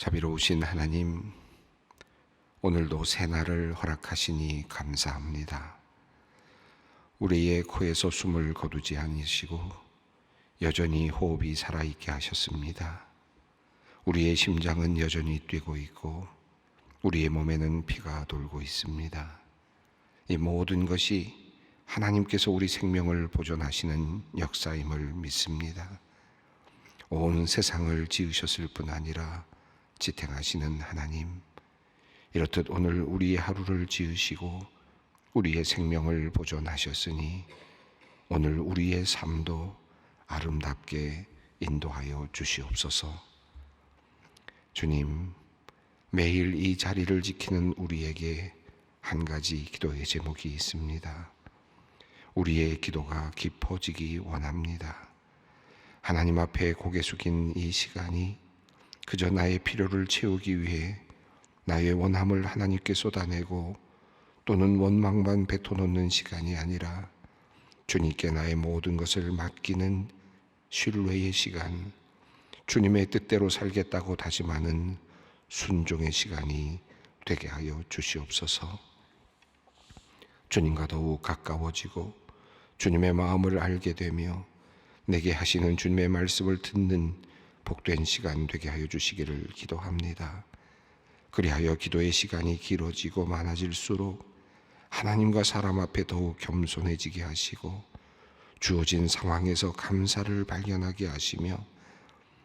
자비로우신 하나님, 오늘도 새날을 허락하시니 감사합니다. 우리의 코에서 숨을 거두지 않으시고 여전히 호흡이 살아있게 하셨습니다. 우리의 심장은 여전히 뛰고 있고 우리의 몸에는 피가 돌고 있습니다. 이 모든 것이 하나님께서 우리 생명을 보존하시는 역사임을 믿습니다. 온 세상을 지으셨을 뿐 아니라 지탱하시는 하나님, 이렇듯 오늘 우리의 하루를 지으시고 우리의 생명을 보존하셨으니 오늘 우리의 삶도 아름답게 인도하여 주시옵소서. 주님, 매일 이 자리를 지키는 우리에게 한 가지 기도의 제목이 있습니다. 우리의 기도가 깊어지기 원합니다. 하나님 앞에 고개 숙인 이 시간이 그저 나의 필요를 채우기 위해 나의 원함을 하나님께 쏟아내고 또는 원망만 뱉어놓는 시간이 아니라 주님께 나의 모든 것을 맡기는 신뢰의 시간, 주님의 뜻대로 살겠다고 다짐하는 순종의 시간이 되게 하여 주시옵소서. 주님과 더욱 가까워지고 주님의 마음을 알게 되며 내게 하시는 주님의 말씀을 듣는 복된 시간 되게 하여 주시기를 기도합니다. 그리하여 기도의 시간이 길어지고 많아질수록 하나님과 사람 앞에 더욱 겸손해지게 하시고 주어진 상황에서 감사를 발견하게 하시며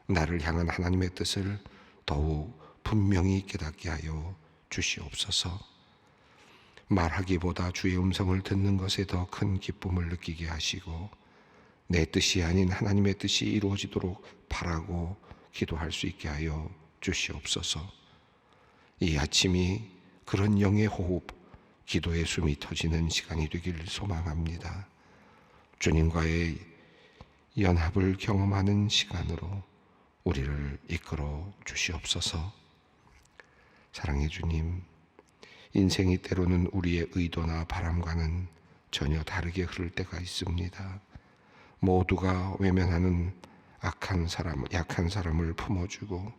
나를 향한 하나님의 뜻을 더욱 분명히 깨닫게 하여 주시옵소서. 말하기보다 주의 음성을 듣는 것에 더 큰 기쁨을 느끼게 하시고 내 뜻이 아닌 하나님의 뜻이 이루어지도록 바라고 기도할 수 있게 하여 주시옵소서. 이 아침이 그런 영의 호흡, 기도의 숨이 터지는 시간이 되길 소망합니다. 주님과의 연합을 경험하는 시간으로 우리를 이끌어 주시옵소서. 사랑의 주님, 인생이 때로는 우리의 의도나 바람과는 전혀 다르게 흐를 때가 있습니다. 모두가 외면하는 약한 사람을 품어주고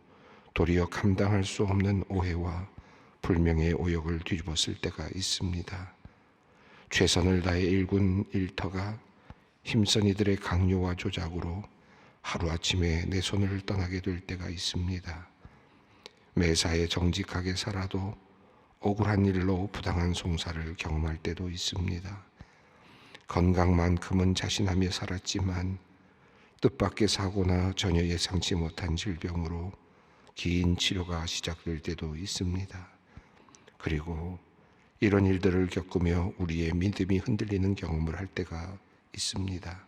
도리어 감당할 수 없는 오해와 불명예의 오역을 뒤집었을 때가 있습니다. 최선을 다해 일군 일터가 힘쓴 이들의 강요와 조작으로 하루아침에 내 손을 떠나게 될 때가 있습니다. 매사에 정직하게 살아도 억울한 일로 부당한 송사를 경험할 때도 있습니다. 건강만큼은 자신하며 살았지만 뜻밖의 사고나 전혀 예상치 못한 질병으로 긴 치료가 시작될 때도 있습니다. 그리고 이런 일들을 겪으며 우리의 믿음이 흔들리는 경험을 할 때가 있습니다.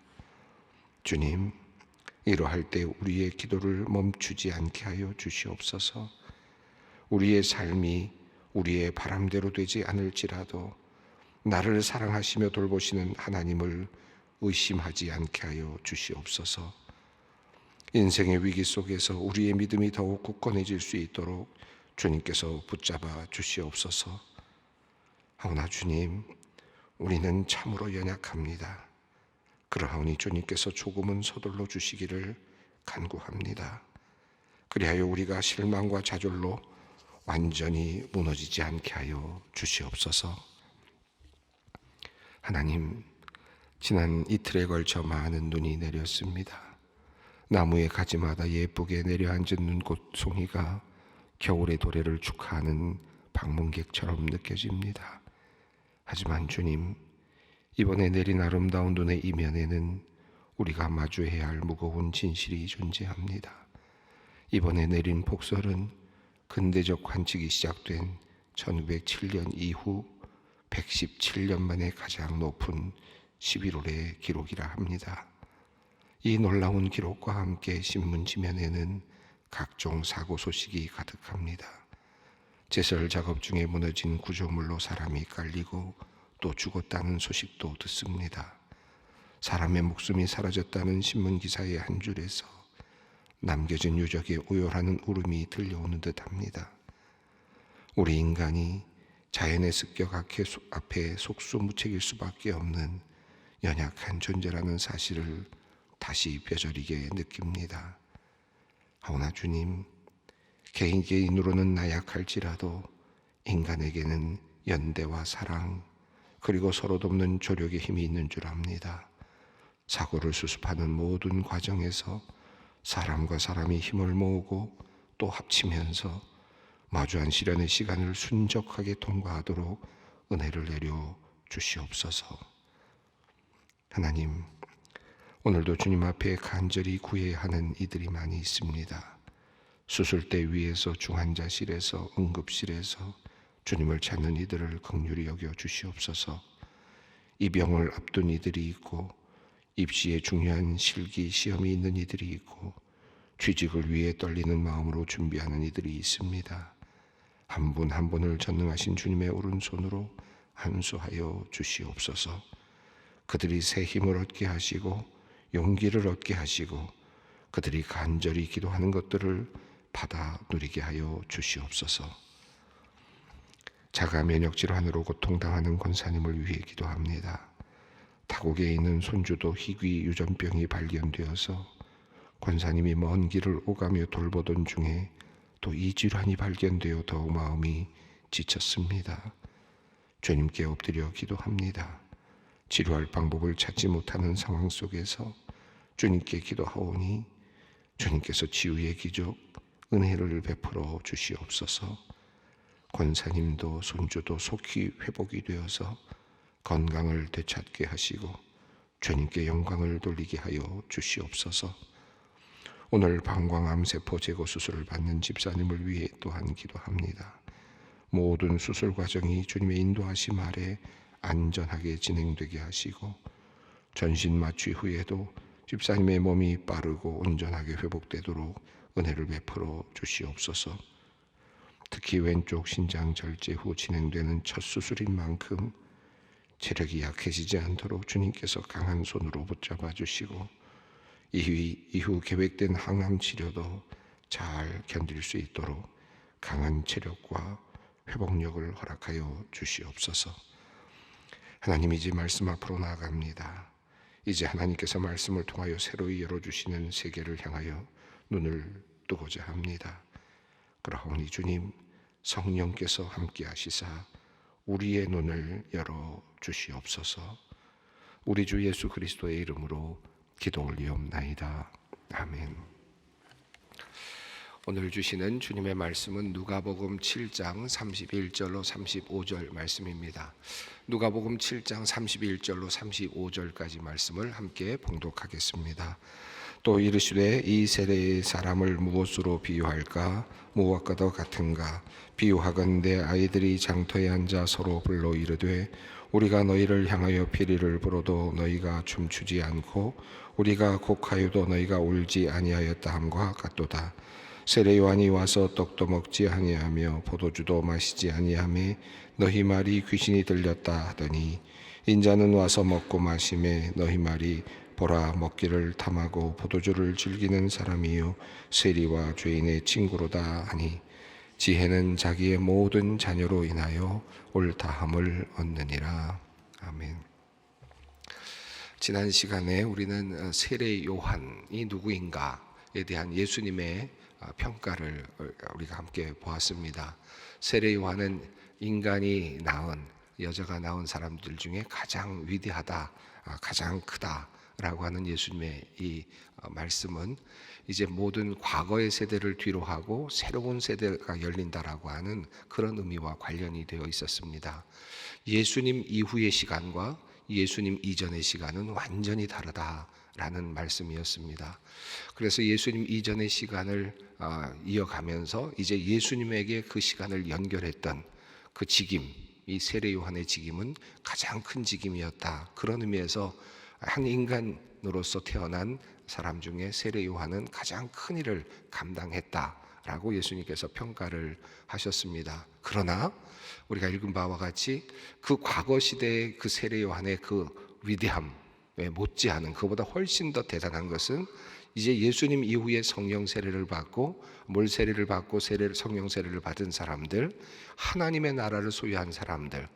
주님, 이러할 때 우리의 기도를 멈추지 않게 하여 주시옵소서. 우리의 삶이 우리의 바람대로 되지 않을지라도 나를 사랑하시며 돌보시는 하나님을 의심하지 않게 하여 주시옵소서. 인생의 위기 속에서 우리의 믿음이 더욱 굳건해질 수 있도록 주님께서 붙잡아 주시옵소서. 하오나 주님, 우리는 참으로 연약합니다. 그러하오니 주님께서 조금은 서둘러 주시기를 간구합니다. 그리하여 우리가 실망과 좌절로 완전히 무너지지 않게 하여 주시옵소서. 하나님, 지난 이틀에 걸쳐 많은 눈이 내렸습니다. 나무의 가지마다 예쁘게 내려앉은 눈꽃송이가 겨울의 도래를 축하하는 방문객처럼 느껴집니다. 하지만 주님, 이번에 내린 아름다운 눈의 이면에는 우리가 마주해야 할 무거운 진실이 존재합니다. 이번에 내린 폭설은 근대적 관측이 시작된 1907년 이후 117년 만에 가장 높은 11월의 기록이라 합니다. 이 놀라운 기록과 함께 신문 지면에는 각종 사고 소식이 가득합니다. 제설 작업 중에 무너진 구조물로 사람이 깔리고 또 죽었다는 소식도 듣습니다. 사람의 목숨이 사라졌다는 신문 기사의 한 줄에서 남겨진 유적의 오열하는 울음이 들려오는 듯합니다. 우리 인간이 자연의 습격 앞에 속수무책일 수밖에 없는 연약한 존재라는 사실을 다시 뼈저리게 느낍니다. 하오나 주님, 개인으로는 나약할지라도 인간에게는 연대와 사랑 그리고 서로 돕는 조력의 힘이 있는 줄 압니다. 사고를 수습하는 모든 과정에서 사람과 사람이 힘을 모으고 또 합치면서 마주한 시련의 시간을 순적하게 통과하도록 은혜를 내려 주시옵소서. 하나님, 오늘도 주님 앞에 간절히 구해야 하는 이들이 많이 있습니다. 수술대 위에서 중환자실에서 응급실에서 주님을 찾는 이들을 긍휼히 여겨 주시옵소서. 이 병을 앞둔 이들이 있고 입시에 중요한 실기 시험이 있는 이들이 있고 취직을 위해 떨리는 마음으로 준비하는 이들이 있습니다. 한 분 한 분을 전능하신 주님의 오른손으로 안수하여 주시옵소서. 그들이 새 힘을 얻게 하시고 용기를 얻게 하시고 그들이 간절히 기도하는 것들을 받아 누리게 하여 주시옵소서. 자가 면역 질환으로 고통당하는 권사님을 위해 기도합니다. 타국에 있는 손주도 희귀 유전병이 발견되어서 권사님이 먼 길을 오가며 돌보던 중에 또 이 질환이 발견되어 더욱 마음이 지쳤습니다. 주님께 엎드려 기도합니다. 치료할 방법을 찾지 못하는 상황 속에서 주님께 기도하오니 주님께서 치유의 기적 은혜를 베풀어 주시옵소서. 권사님도 손주도 속히 회복이 되어서 건강을 되찾게 하시고 주님께 영광을 돌리게 하여 주시옵소서. 오늘 방광암세포 제거 수술을 받는 집사님을 위해 또한 기도합니다. 모든 수술 과정이 주님의 인도하심 아래 안전하게 진행되게 하시고 전신 마취 후에도 집사님의 몸이 빠르고 온전하게 회복되도록 은혜를 베풀어 주시옵소서. 특히 왼쪽 신장 절제 후 진행되는 첫 수술인 만큼 체력이 약해지지 않도록 주님께서 강한 손으로 붙잡아 주시고 이후 계획된 항암 치료도 잘 견딜 수 있도록 강한 체력과 회복력을 허락하여 주시옵소서. 하나님, 이제 말씀 앞으로 나아갑니다. 이제 하나님께서 말씀을 통하여 새로이 열어주시는 세계를 향하여 눈을 뜨고자 합니다. 그러하오니 주님, 성령께서 함께 하시사 우리의 눈을 열어 주시옵소서. 우리 주 예수 그리스도의 이름으로 기도 올리옵나이다. 아멘. 오늘 주시는 주님의 말씀은 누가복음 7장 31절로 35절 말씀입니다. 누가복음 7장 31절로 35절까지 말씀을 함께 봉독하겠습니다. 또 이르시되 이 세대의 사람을 무엇으로 비유할까? 무엇과도 같은가? 비유하건대 아이들이 장터에 앉아 서로 불러 이르되 우리가 너희를 향하여 피리를 불어도 너희가 춤추지 않고 우리가 곡하여도 너희가 울지 아니하였다 함과 같도다. 세례 요한이 와서 떡도 먹지 아니하며 포도주도 마시지 아니하며 너희 말이 귀신이 들렸다 하더니 인자는 와서 먹고 마시매 너희 말이 보라 먹기를 탐하고 포도주를 즐기는 사람이요 세리와 죄인의 친구로다 하니 지혜는 자기의 모든 자녀로 인하여 옳다함을 얻느니라. 아멘. 지난 시간에 우리는 세례 요한이 누구인가에 대한 예수님의 평가를 우리가 함께 보았습니다. 세례 요한은 인간이 낳은 여자가 낳은 사람들 중에 가장 위대하다, 가장 크다라고 하는 예수님의 이 말씀은 이제 모든 과거의 세대를 뒤로 하고 새로운 세대가 열린다라고 하는 그런 의미와 관련이 되어 있었습니다. 예수님 이후의 시간과 예수님 이전의 시간은 완전히 다르다라는 말씀이었습니다. 그래서 예수님 이전의 시간을 이어가면서 이제 예수님에게 그 시간을 연결했던 그 직임, 이 세례 요한의 직임은 가장 큰 직임이었다. 그런 의미에서 한 인간으로서 태어난 사람 중에 세례 요한은 가장 큰 일을 감당했다라고 예수님께서 평가를 하셨습니다. 그러나 우리가 읽은 바와 같이 그 과거 시대의 그 세례 요한의 그 위대함에 못지않은 그보다 훨씬 더 대단한 것은 이제 예수님 이후에 성령 세례를 받고 물 세례를 받고 성령 세례를 받은 사람들, 하나님의 나라를 소유한 사람들,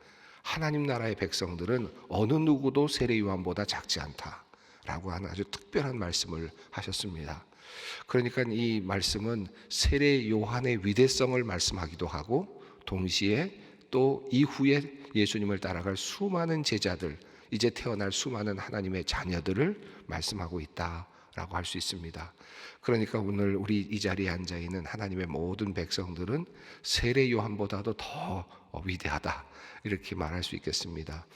하나님 나라의 백성들은 어느 누구도 세례 요한보다 작지 않다라고 하는 아주 특별한 말씀을 하셨습니다. 그러니까 이 말씀은 세례 요한의 위대성을 말씀하기도 하고 동시에 또 이후에 예수님을 따라갈 수많은 제자들, 이제 태어날 수많은 하나님의 자녀들을 말씀하고 있다라고 할 수 있습니다. 그러니까 오늘 우리 이 자리에 앉아 있는 하나님의 모든 백성들은 세례 요한보다도 더 위대하다, 이렇게 말할 수 있겠습니다.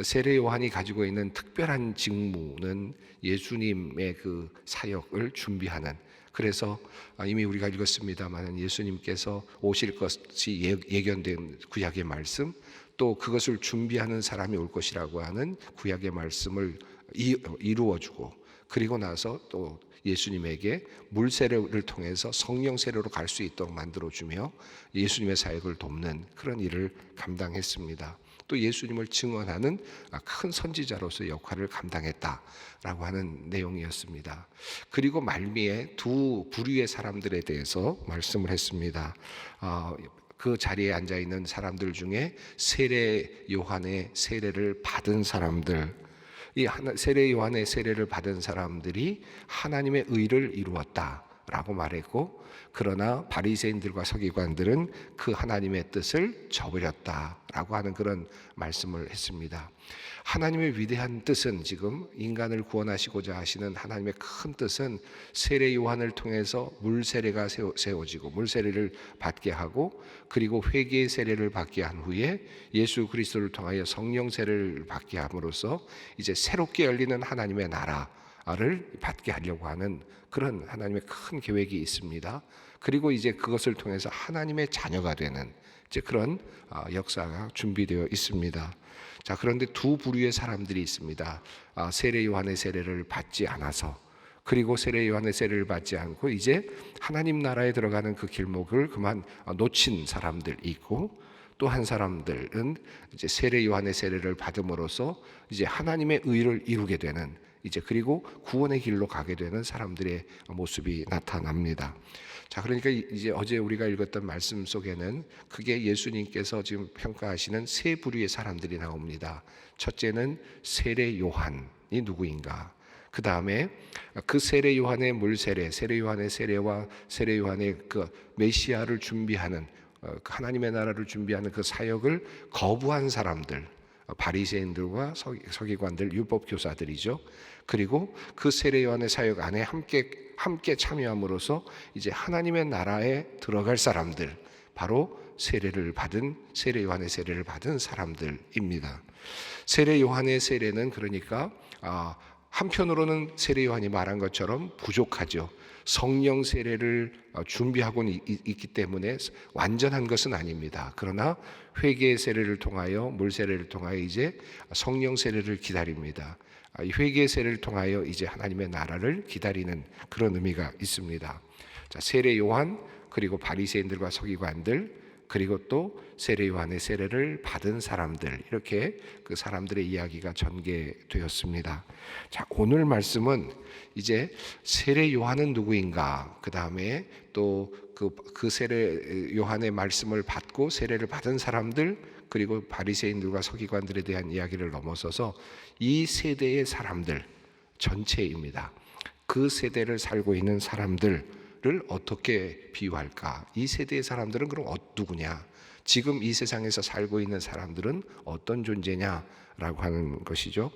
세례 요한이 가지고 있는 특별한 직무는 예수님의 그 사역을 준비하는, 그래서 이미 우리가 읽었습니다만 예수님께서 오실 것이 예견된 구약의 말씀, 또 그것을 준비하는 사람이 올 것이라고 하는 구약의 말씀을 이루어주고, 그리고 나서 또 예수님에게 물세례를 통해서 성령 세례로 갈 수 있도록 만들어주며 예수님의 사역을 돕는 그런 일을 감당했습니다. 또 예수님을 증언하는 큰 선지자로서 역할을 감당했다라고 하는 내용이었습니다. 그리고 말미에 두 부류의 사람들에 대해서 말씀을 했습니다. 그 자리에 앉아 있는 사람들 중에 세례 요한의 세례를 받은 사람들, 이 세례 요한의 세례를 받은 사람들이 하나님의 의를 이루었다라고 말했고, 그러나 바리새인들과 서기관들은 그 하나님의 뜻을 저버렸다라고 하는 그런 말씀을 했습니다. 하나님의 위대한 뜻은, 지금 인간을 구원하시고자 하시는 하나님의 큰 뜻은 세례 요한을 통해서 물세례가 세워지고 물세례를 받게 하고, 그리고 회개의 세례를 받게 한 후에 예수 그리스도를 통하여 성령 세례를 받게 함으로써 이제 새롭게 열리는 하나님의 나라를 받게 하려고 하는 그런 하나님의 큰 계획이 있습니다. 그리고 이제 그것을 통해서 하나님의 자녀가 되는 이제 그런 역사가 준비되어 있습니다. 자, 그런데 두 부류의 사람들이 있습니다. 세례 요한의 세례를 받지 않아서, 그리고 세례 요한의 세례를 받지 않고 이제 하나님 나라에 들어가는 그 길목을 그만 놓친 사람들이 있고, 또 한 사람들은 이제 세례 요한의 세례를 받음으로써 이제 하나님의 의를 이루게 되는, 이제 그리고 구원의 길로 가게 되는 사람들의 모습이 나타납니다. 자, 그러니까 이제 어제 우리가 읽었던 말씀 속에는 크게 예수님께서 지금 평가하시는 세 부류의 사람들이 나옵니다. 첫째는 세례 요한이 누구인가? 그 다음에 그 세례 요한의 물세례, 세례 요한의 세례와 세례 요한의 그 메시아를 준비하는, 하나님의 나라를 준비하는 그 사역을 거부한 사람들, 바리새인들과 서기관들, 율법 교사들이죠. 그리고 그 세례 요한의 사역 안에 함께 참여함으로써 이제 하나님의 나라에 들어갈 사람들, 바로 세례 요한의 세례를 받은 사람들입니다. 세례 요한의 세례는 그러니까 한편으로는 세례 요한이 말한 것처럼 부족하죠. 성령 세례를 준비하고 있기 때문에 완전한 것은 아닙니다. 그러나 회개의 세례를 통하여, 물 세례를 통하여 이제 성령 세례를 기다립니다. 이 회개의 세례를 통하여 이제 하나님의 나라를 기다리는 그런 의미가 있습니다. 자, 세례 요한, 그리고 바리새인들과 서기관들, 그리고 또 세례 요한의 세례를 받은 사람들, 이렇게 그 사람들의 이야기가 전개되었습니다. 자, 오늘 말씀은 이제 세례 요한은 누구인가, 그 다음에 또 그 세례 요한의 말씀을 받고 세례를 받은 사람들, 그리고 바리새인들과 서기관들에 대한 이야기를 넘어서서 이 세대의 사람들 전체입니다. 그 세대를 살고 있는 사람들을 어떻게 비유할까? 이 세대의 사람들은 그럼 누구냐? 지금 이 세상에서 살고 있는 사람들은 어떤 존재냐라고 하는 것이죠.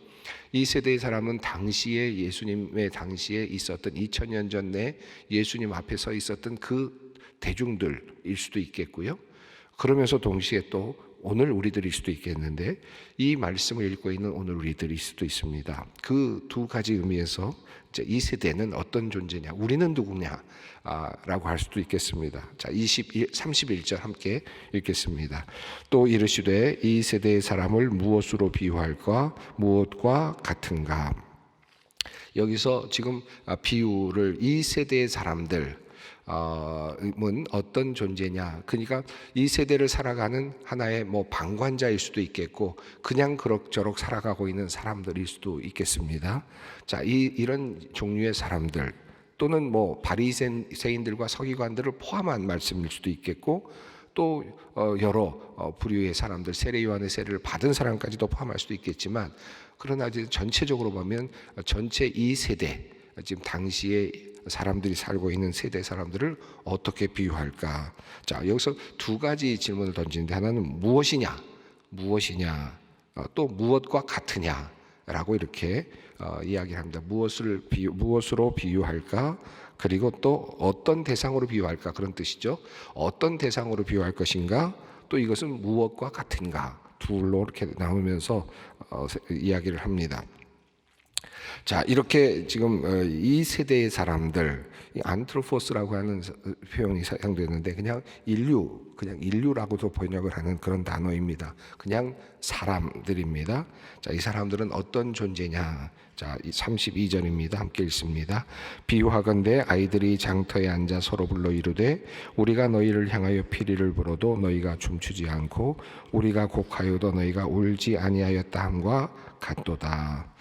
이 세대의 사람은 당시에 예수님의 당시에 있었던 2000년 전에 예수님 앞에 서 있었던 그 대중들일 수도 있겠고요. 그러면서 동시에 또 오늘 우리들일 수도 있겠는데, 이 말씀을 읽고 있는 오늘 우리들일 수도 있습니다. 그 두 가지 의미에서 이제 이 세대는 어떤 존재냐, 우리는 누구냐 라고 할 수도 있겠습니다. 자, 31절 함께 읽겠습니다. 또 이르시되 이 세대의 사람을 무엇으로 비유할까? 무엇과 같은가? 여기서 지금 비유를, 이 세대의 사람들 어떤 존재냐, 그러니까 이 세대를 살아가는 하나의 방관자일 수도 있겠고, 그냥 그럭저럭 살아가고 있는 사람들일 수도 있겠습니다. 자, 이런 종류의 사람들, 또는 바리새인들과 서기관들을 포함한 말씀일 수도 있겠고, 또 여러 부류의 사람들, 세례 요한의 세례를 받은 사람까지도 포함할 수도 있겠지만, 그러나 이제 전체적으로 보면 전체 이 세대, 지금 당시에 사람들이 살고 있는 세대 사람들을 어떻게 비유할까? 자, 여기서 두 가지 질문을 던지는데, 하나는 무엇이냐, 또 무엇과 같으냐라고 이렇게 이야기를 합니다. 무엇으로 비유할까? 그리고 또 어떤 대상으로 비유할까? 그런 뜻이죠. 어떤 대상으로 비유할 것인가? 또 이것은 무엇과 같은가? 둘로 이렇게 나누면서 이야기를 합니다. 자, 이렇게 지금 이 세대의 사람들, 이 안트로포스라고 하는 표현이 사용되는데 그냥 인류라고도 번역을 하는 그런 단어입니다. 그냥 사람들입니다. 자, 이 사람들은 어떤 존재냐? 자, 32절입니다. 함께 읽습니다. 비유하건대 아이들이 장터에 앉아 서로 불러 이르되 우리가 너희를 향하여 피리를 불어도 너희가 춤추지 않고 우리가 곡하여도 너희가 울지 아니하였다 함과 같도다.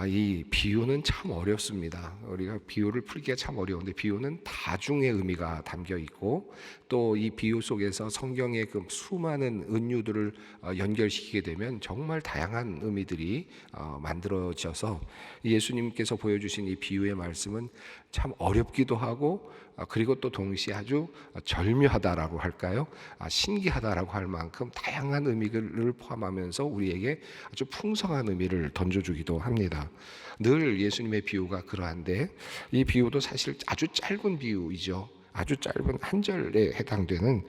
이 비유는 참 어렵습니다. 우리가 비유를 풀기가 참 어려운데, 비유는 다중의 의미가 담겨 있고, 또 이 비유 속에서 성경의 그 수많은 은유들을 연결시키게 되면 정말 다양한 의미들이 만들어져서 예수님께서 보여주신 이 비유의 말씀은 참 어렵기도 하고, 그리고 또 동시에 아주 절묘하다라고 할까요? 신기하다라고 할 만큼 다양한 의미를 포함하면서 우리에게 아주 풍성한 의미를 던져주기도 합니다. 늘 예수님의 비유가 그러한데, 이 비유도 사실 아주 짧은 비유이죠. 아주 짧은 한 절에 해당되는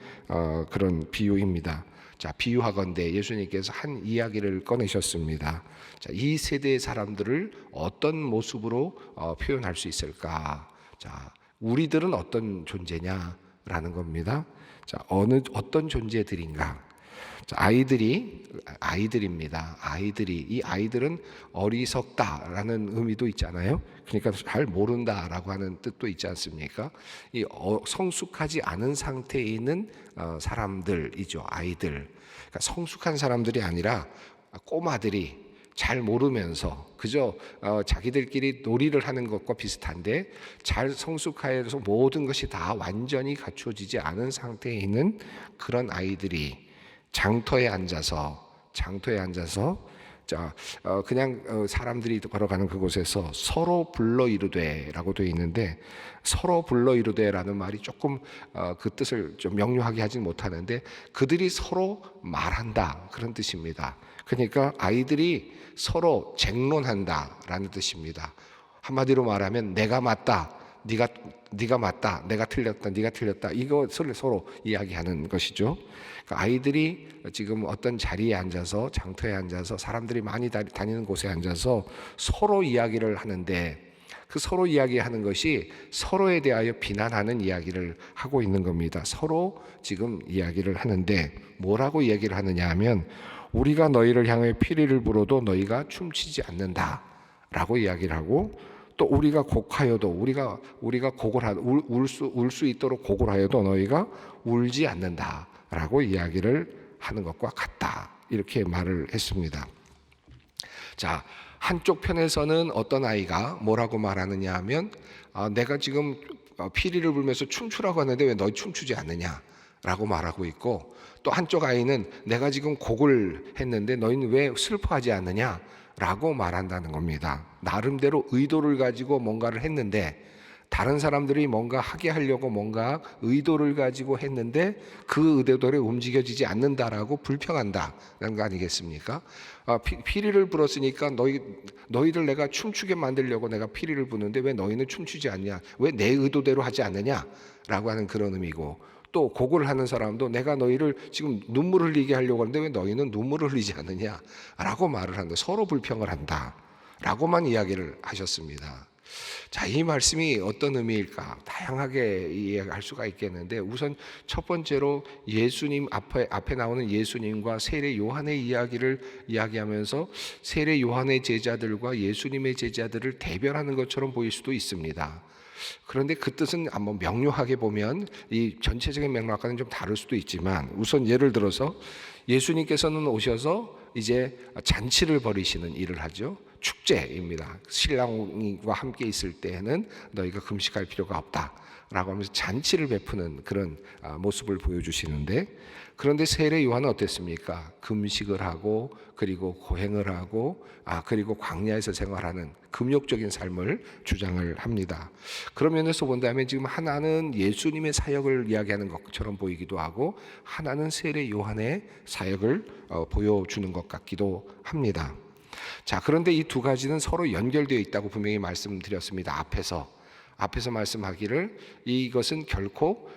그런 비유입니다. 자, 비유하건대 예수님께서 한 이야기를 꺼내셨습니다. 자, 이 세대의 사람들을 어떤 모습으로 표현할 수 있을까? 자, 우리들은 어떤 존재냐라는 겁니다. 자, 어떤 존재들인가? 자, 아이들입니다. 이 아이들은 어리석다라는 의미도 있잖아요. 그러니까 잘 모른다라고 하는 뜻도 있지 않습니까? 이 성숙하지 않은 상태에 있는 사람들이죠. 아이들. 그러니까 성숙한 사람들이 아니라 꼬마들이 잘 모르면서 그저 자기들끼리 놀이를 하는 것과 비슷한데, 잘 성숙하여서 모든 것이 다 완전히 갖춰지지 않은 상태에 있는 그런 아이들이 장터에 앉아서 자, 그냥 사람들이 걸어가는 그곳에서 서로 불러 이르되라고 되어 있는데, 서로 불러 이르되라는 말이 조금 그 뜻을 좀 명료하게 하진 못하는데, 그들이 서로 말한다 그런 뜻입니다. 그러니까 아이들이 서로 쟁론한다라는 뜻입니다. 한마디로 말하면 내가 맞다, 네가 맞다, 내가 틀렸다, 네가 틀렸다, 이것을 서로 이야기하는 것이죠. 그러니까 아이들이 지금 어떤 자리에 앉아서, 장터에 앉아서, 사람들이 많이 다니는 곳에 앉아서 서로 이야기를 하는데, 그 서로 이야기하는 것이 서로에 대하여 비난하는 이야기를 하고 있는 겁니다. 서로 지금 이야기를 하는데 뭐라고 이야기를 하느냐 하면, 우리가 너희를 향해 피리를 불어도 너희가 춤추지 않는다라고 이야기를 하고, 또 우리가 곡하여도 우리가 울 수 있도록 곡을 하여도 너희가 울지 않는다라고 이야기를 하는 것과 같다, 이렇게 말을 했습니다. 자, 한쪽 편에서는 어떤 아이가 뭐라고 말하느냐 하면, 내가 지금 피리를 불면서 춤추라고 하는데 왜 너희 춤추지 않느냐라고 말하고 있고, 또 한쪽 아이는 내가 지금 곡을 했는데 너희는 왜 슬퍼하지 않느냐라고 말한다는 겁니다. 나름대로 의도를 가지고 뭔가를 했는데, 다른 사람들이 뭔가 하게 하려고 뭔가 의도를 가지고 했는데 그 의도대로 움직여지지 않는다라고 불평한다는 거 아니겠습니까? 피리를 불었으니까 너희들 내가 춤추게 만들려고 내가 피리를 부는데 왜 너희는 춤추지 않냐, 왜 내 의도대로 하지 않느냐라고 하는 그런 의미고, 또 곡을 하는 사람도 내가 너희를 지금 눈물을 흘리게 하려고 하는데 왜 너희는 눈물을 흘리지 않느냐라고 말을 한다. 서로 불평을 한다라고만 이야기를 하셨습니다. 자, 이 말씀이 어떤 의미일까? 다양하게 이해할 수가 있겠는데, 우선 첫 번째로 예수님 앞에 나오는 예수님과 세례 요한의 이야기를 이야기하면서 세례 요한의 제자들과 예수님의 제자들을 대별하는 것처럼 보일 수도 있습니다. 그런데 그 뜻은 한번 명료하게 보면 이 전체적인 맥락과는 좀 다를 수도 있지만, 우선 예를 들어서 예수님께서는 오셔서 이제 잔치를 벌이시는 일을 하죠. 축제입니다. 신랑과 함께 있을 때에는 너희가 금식할 필요가 없다 라고 하면서 잔치를 베푸는 그런 모습을 보여주시는데, 그런데 세례 요한은 어땠습니까? 금식을 하고 그리고 고행을 하고 그리고 광야에서 생활하는 금욕적인 삶을 주장을 합니다. 그런 면에서 본다면 지금 하나는 예수님의 사역을 이야기하는 것처럼 보이기도 하고, 하나는 세례 요한의 사역을 보여주는 것 같기도 합니다. 자, 그런데 이 두 가지는 서로 연결되어 있다고 분명히 말씀드렸습니다. 앞에서 말씀하기를 이것은 결코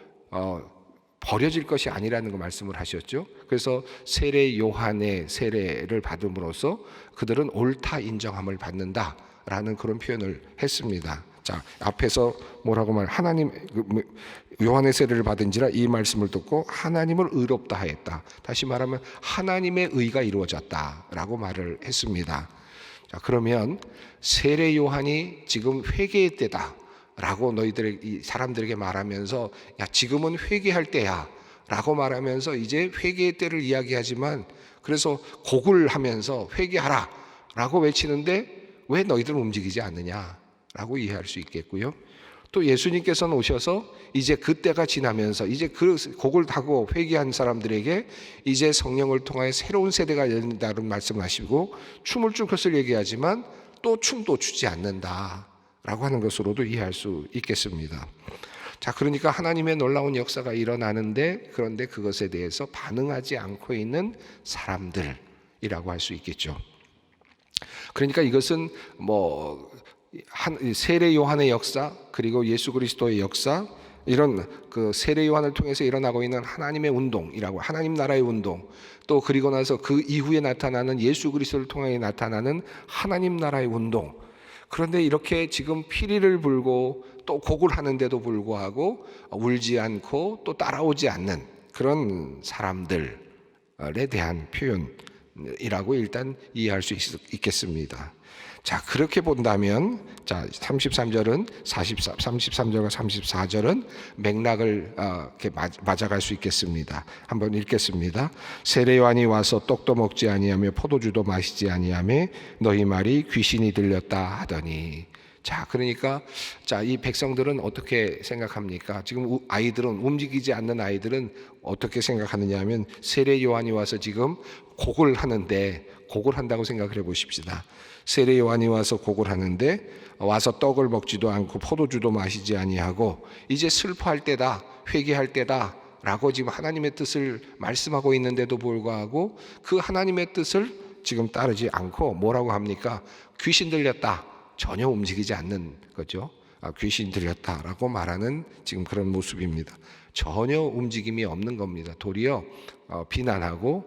버려질 것이 아니라는 거 말씀을 하셨죠. 그래서 세례 요한의 세례를 받음으로써 그들은 옳다 인정함을 받는다라는 그런 표현을 했습니다. 자, 앞에서 뭐라고 하나님 요한의 세례를 받은지라 이 말씀을 듣고 하나님을 의롭다 하였다. 다시 말하면 하나님의 의가 이루어졌다라고 말을 했습니다. 자, 그러면 세례 요한이 지금 회개의 때다 라고 이 사람들에게 말하면서, 야, 지금은 회개할 때야 라고 말하면서 이제 회개의 때를 이야기하지만, 그래서 곡을 하면서 회개하라 라고 외치는데 왜 너희들은 움직이지 않느냐 라고 이해할 수 있겠고요. 또 예수님께서는 오셔서 이제 그 때가 지나면서 이제 그 곡을 타고 회개한 사람들에게 이제 성령을 통하여 새로운 세대가 열린다는 말씀을 하시고, 춤을 출 것을 얘기하지만 또 춤도 추지 않는다 라고 하는 것으로도 이해할 수 있겠습니다. 자, 그러니까 하나님의 놀라운 역사가 일어나는데, 그런데 그것에 대해서 반응하지 않고 있는 사람들이라고 할 수 있겠죠. 그러니까 이것은 세례 요한의 역사, 그리고 예수 그리스도의 역사, 이런 그 세례 요한을 통해서 일어나고 있는 하나님의 운동이라고, 하나님 나라의 운동, 또 그리고 나서 그 이후에 나타나는 예수 그리스도를 통해 나타나는 하나님 나라의 운동. 그런데 이렇게 지금 피리를 불고 또 곡을 하는데도 불구하고 울지 않고 또 따라오지 않는 그런 사람들에 대한 표현이라고 일단 이해할 수 있겠습니다. 자, 그렇게 본다면, 자, 33절은 33절과 34절은 맥락을 이렇게 맞아갈 수 있겠습니다. 한번 읽겠습니다. 세례 요한이 와서 떡도 먹지 아니하며 포도주도 마시지 아니하며 너희 말이 귀신이 들렸다 하더니. 자, 그러니까 이 백성들은 어떻게 생각합니까? 지금 아이들은, 움직이지 않는 아이들은 어떻게 생각하느냐 하면, 세례 요한이 와서 지금 곡을 한다고 생각을 해보십시다. 세례 요한이 와서 곡을 하는데, 와서 떡을 먹지도 않고 포도주도 마시지 아니하고 이제 슬퍼할 때다, 회개할 때다 라고 지금 하나님의 뜻을 말씀하고 있는데도 불구하고 그 하나님의 뜻을 지금 따르지 않고 뭐라고 합니까? 귀신 들렸다. 전혀 움직이지 않는 거죠. 귀신 들렸다라고 말하는 지금 그런 모습입니다. 전혀 움직임이 없는 겁니다. 도리어 비난하고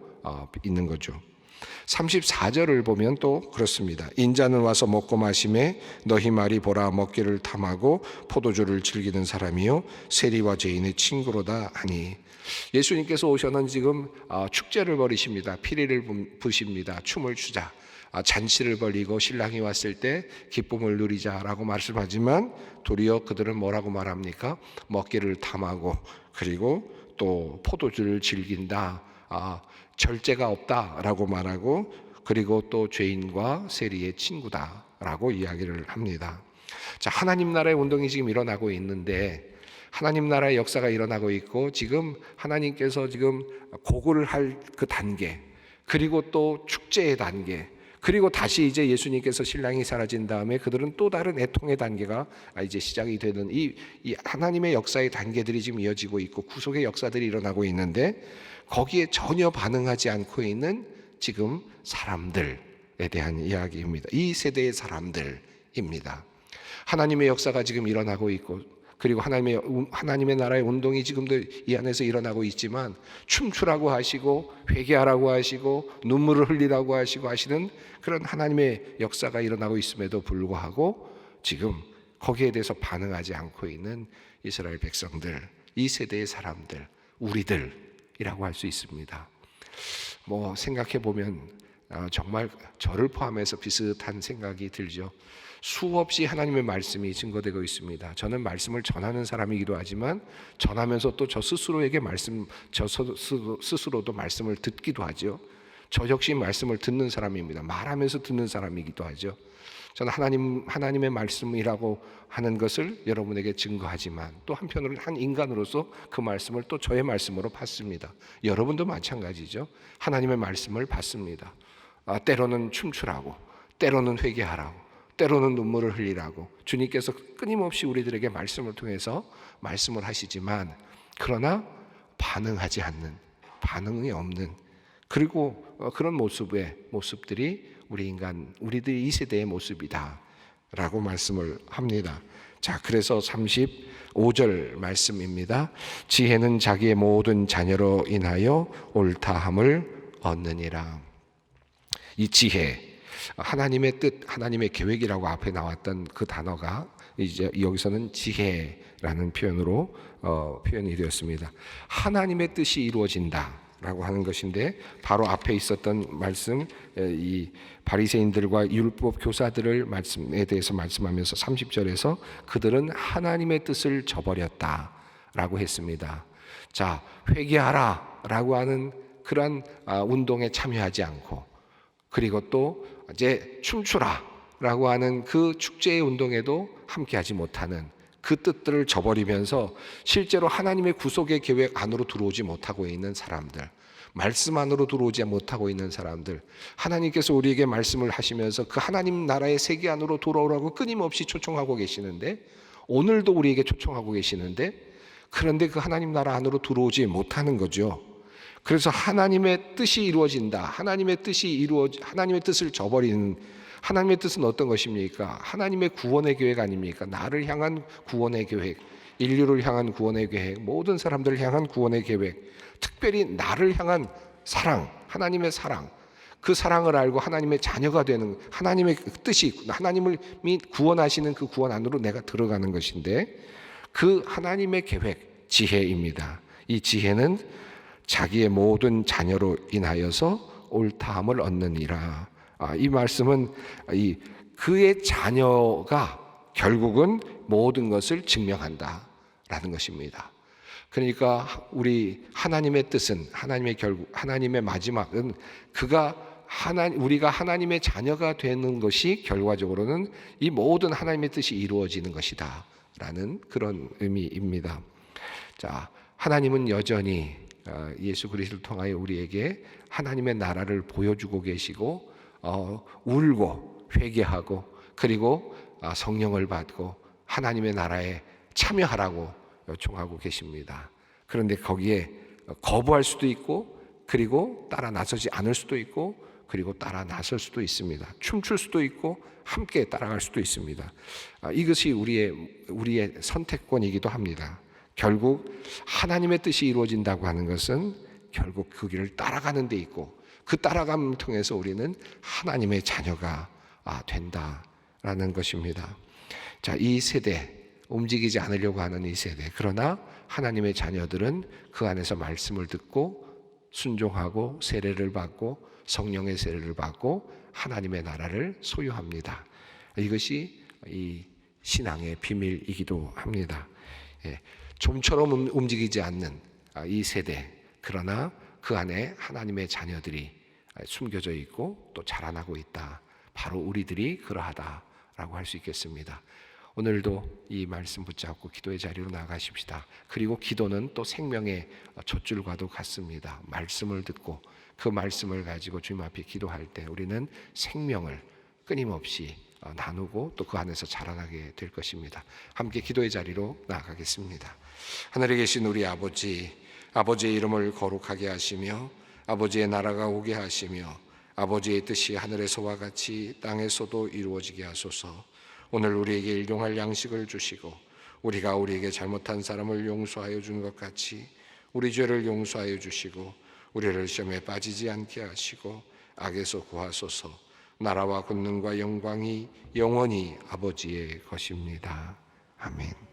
있는 거죠. 34절을 보면 또 그렇습니다. 인자는 와서 먹고 마심에 너희 말이 보라 먹기를 탐하고 포도주를 즐기는 사람이요 세리와 죄인의 친구로다 하니. 예수님께서 오셔는 지금 축제를 벌이십니다. 피리를 부십니다. 춤을 추자, 잔치를 벌이고 신랑이 왔을 때 기쁨을 누리자라고 말씀하지만, 도리어 그들은 뭐라고 말합니까? 먹기를 탐하고 그리고 또 포도주를 즐긴다, 절제가 없다라고 말하고, 그리고 또 죄인과 세리의 친구다라고 이야기를 합니다. 자, 하나님 나라의 운동이 지금 일어나고 있는데, 하나님 나라의 역사가 일어나고 있고, 지금 하나님께서 지금 고고를 할 그 단계, 그리고 또 축제의 단계, 그리고 다시 이제 예수님께서 신랑이 사라진 다음에 그들은 또 다른 애통의 단계가 이제 시작이 되는 이 하나님의 역사의 단계들이 지금 이어지고 있고 구속의 역사들이 일어나고 있는데, 거기에 전혀 반응하지 않고 있는 지금 사람들에 대한 이야기입니다. 이 세대의 사람들입니다. 하나님의 역사가 지금 일어나고 있고, 그리고 하나님의 나라의 운동이 지금도 이 안에서 일어나고 있지만, 춤추라고 하시고 회개하라고 하시고 눈물을 흘리라고 하시는 그런 하나님의 역사가 일어나고 있음에도 불구하고 지금 거기에 대해서 반응하지 않고 있는 이스라엘 백성들, 이 세대의 사람들, 우리들이라고 할 수 있습니다. 생각해 보면 정말 저를 포함해서 비슷한 생각이 들죠. 수없이 하나님의 말씀이 증거되고 있습니다. 저는 말씀을 전하는 사람이기도 하지만 전하면서 또 저 스스로도 말씀을 듣기도 하죠. 저 역시 말씀을 듣는 사람입니다. 말하면서 듣는 사람이기도 하죠. 저는 하나님의 말씀이라고 하는 것을 여러분에게 증거하지만 또 한편으로는 한 인간으로서 그 말씀을 또 저의 말씀으로 받습니다. 여러분도 마찬가지죠. 하나님의 말씀을 받습니다. 때로는 춤추라고, 때로는 회개하라고, 때로는 눈물을 흘리라고 주님께서 끊임없이 우리들에게 말씀을 통해서 말씀을 하시지만, 그러나 반응하지 않는, 반응이 없는, 그리고 그런 모습들이 우리들 이 세대의 모습이다라고 말씀을 합니다. 자, 그래서 35절 말씀입니다. 지혜는 자기의 모든 자녀로 인하여 옳다함을 얻느니라. 이 지혜, 하나님의 뜻, 하나님의 계획이라고 앞에 나왔던 그 단어가 이제 여기서는 지혜라는 표현으로 표현이 되었습니다. 하나님의 뜻이 이루어진다 라고 하는 것인데, 바로 앞에 있었던 말씀, 이 바리새인들과 율법 교사들을 말씀에 대해서 말씀하면서 30절에서 그들은 하나님의 뜻을 저버렸다 라고 했습니다. 자, 회개하라 라고 하는 그러한 운동에 참여하지 않고, 그리고 또 이제 춤추라 라고 하는 그 축제의 운동에도 함께하지 못하는 그 뜻들을 저버리면서 실제로 하나님의 구속의 계획 안으로 들어오지 못하고 있는 사람들, 말씀 안으로 들어오지 못하고 있는 사람들, 하나님께서 우리에게 말씀을 하시면서 그 하나님 나라의 세계 안으로 돌아오라고 끊임없이 초청하고 계시는데, 오늘도 우리에게 초청하고 계시는데, 그런데 그 하나님 나라 안으로 들어오지 못하는 거죠. 그래서 하나님의 뜻이 이루어진다, 하나님의 뜻을 저버리는, 하나님의 뜻은 어떤 것입니까? 하나님의 구원의 계획 아닙니까? 나를 향한 구원의 계획, 인류를 향한 구원의 계획, 모든 사람들을 향한 구원의 계획, 특별히 나를 향한 사랑, 하나님의 사랑, 그 사랑을 알고 하나님의 자녀가 되는 하나님의 뜻이, 하나님을 구원하시는 그 구원 안으로 내가 들어가는 것인데, 그 하나님의 계획, 지혜입니다. 이 지혜는 자기의 모든 자녀로 인하여서 옳다함을 얻느니라. 이 말씀은 그의 자녀가 결국은 모든 것을 증명한다라는 것입니다. 그러니까 우리 하나님의 뜻은, 하나님의 마지막은 우리가 하나님의 자녀가 되는 것이 결과적으로는 이 모든 하나님의 뜻이 이루어지는 것이다라는 그런 의미입니다. 자, 하나님은 여전히 예수 그리스도를 통하여 우리에게 하나님의 나라를 보여주고 계시고, 울고 회개하고 그리고 성령을 받고 하나님의 나라에 참여하라고 요청하고 계십니다. 그런데 거기에 거부할 수도 있고, 그리고 따라 나서지 않을 수도 있고, 그리고 따라 나설 수도 있습니다. 춤출 수도 있고, 함께 따라갈 수도 있습니다. 이것이 우리의 선택권이기도 합니다. 결국 하나님의 뜻이 이루어진다고 하는 것은 결국 그 길을 따라가는 데 있고, 그 따라감을 통해서 우리는 하나님의 자녀가 된다라는 것입니다. 자, 이 세대, 움직이지 않으려고 하는 이 세대, 그러나 하나님의 자녀들은 그 안에서 말씀을 듣고 순종하고 세례를 받고 성령의 세례를 받고 하나님의 나라를 소유합니다. 이것이 이 신앙의 비밀이기도 합니다. 좀처럼 움직이지 않는 이 세대, 그러나 그 안에 하나님의 자녀들이 숨겨져 있고 또 자라나고 있다. 바로 우리들이 그러하다라고 할 수 있겠습니다. 오늘도 이 말씀 붙잡고 기도의 자리로 나가십시다. 그리고 기도는 또 생명의 젖줄과도 같습니다. 말씀을 듣고 그 말씀을 가지고 주님 앞에 기도할 때 우리는 생명을 끊임없이 나누고 또 그 안에서 자라나게 될 것입니다. 함께 기도의 자리로 나아가겠습니다. 하늘에 계신 우리 아버지, 아버지의 이름을 거룩하게 하시며 아버지의 나라가 오게 하시며 아버지의 뜻이 하늘에서와 같이 땅에서도 이루어지게 하소서. 오늘 우리에게 일용할 양식을 주시고 우리가 우리에게 잘못한 사람을 용서하여 준 것 같이 우리 죄를 용서하여 주시고 우리를 시험에 빠지지 않게 하시고 악에서 구하소서. 나라와 권능과 영광이 영원히 아버지의 것입니다. 아멘.